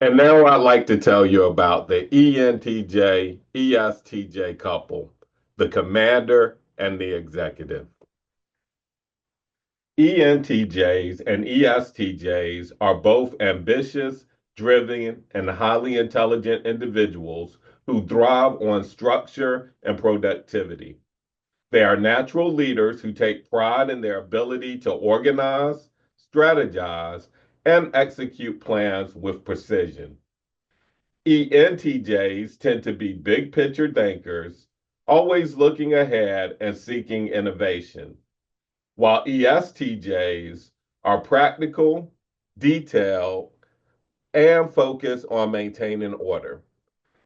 And now I'd like to tell you about the ENTJ ESTJ couple, the commander and the executive. ENTJs and ESTJs are both ambitious, driven, and highly intelligent individuals who thrive on structure and productivity. They are natural leaders who take pride in their ability to organize, strategize, and execute plans with precision. ENTJs tend to be big picture thinkers, always looking ahead and seeking innovation, while ESTJs are practical, detailed, and focused on maintaining order.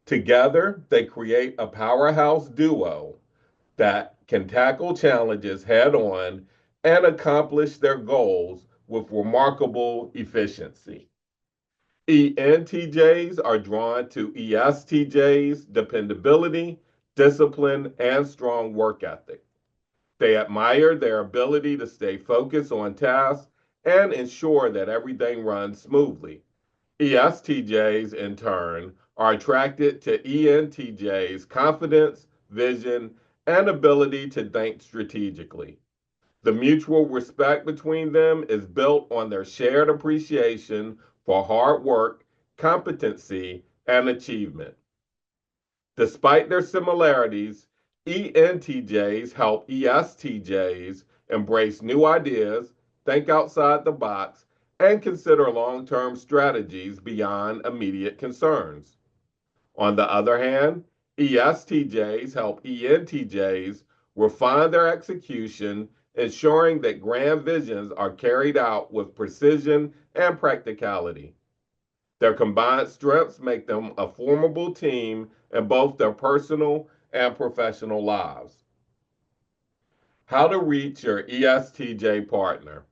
Together, they create a powerhouse duo that can tackle challenges head on and accomplish their goals with remarkable efficiency. ENTJs are drawn to ESTJs' dependability, discipline, and strong work ethic. They admire their ability to stay focused on tasks and ensure that everything runs smoothly. ESTJs, in turn, are attracted to ENTJs' confidence, vision, and ability to think strategically. The mutual respect between them is built on their shared appreciation for hard work, competency, and achievement. Despite their similarities, ENTJs help ESTJs embrace new ideas, think outside the box, and consider long term strategies beyond immediate concerns. On the other hand, ESTJs help ENTJs refine their execution, ensuring that grand visions are carried out with precision and practicality. Their combined strengths make them a formidable team in both their personal and professional lives. How to reach your ESTJ partner.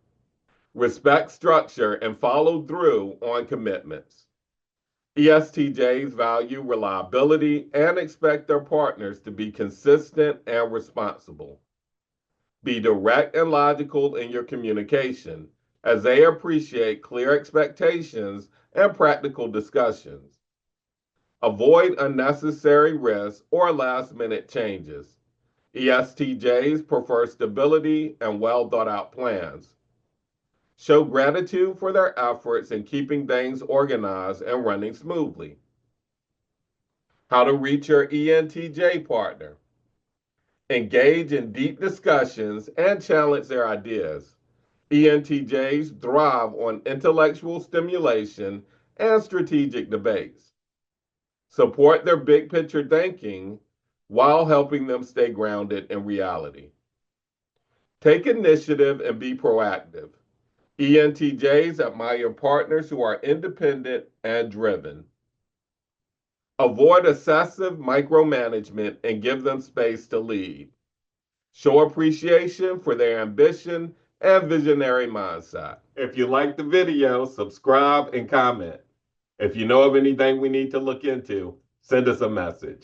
Respect structure and follow through on commitments. ESTJs value reliability and expect their partners to be consistent and responsible. Be direct and logical in your communication, as they appreciate clear expectations and practical discussions. Avoid unnecessary risks or last minute changes. ESTJs prefer stability and well thought out plans. Show gratitude for their efforts in keeping things organized and running smoothly. How to reach your ENTJ partner. Engage in deep discussions and challenge their ideas. ENTJs thrive on intellectual stimulation and strategic debates. Support their big picture thinking while helping them stay grounded in reality. Take initiative and be proactive. ENTJs admire partners who are independent and driven. Avoid excessive micromanagement and give them space to lead. Show appreciation for their ambition and visionary mindset. If you like the video, subscribe and comment. If you know of anything we need to look into, send us a message.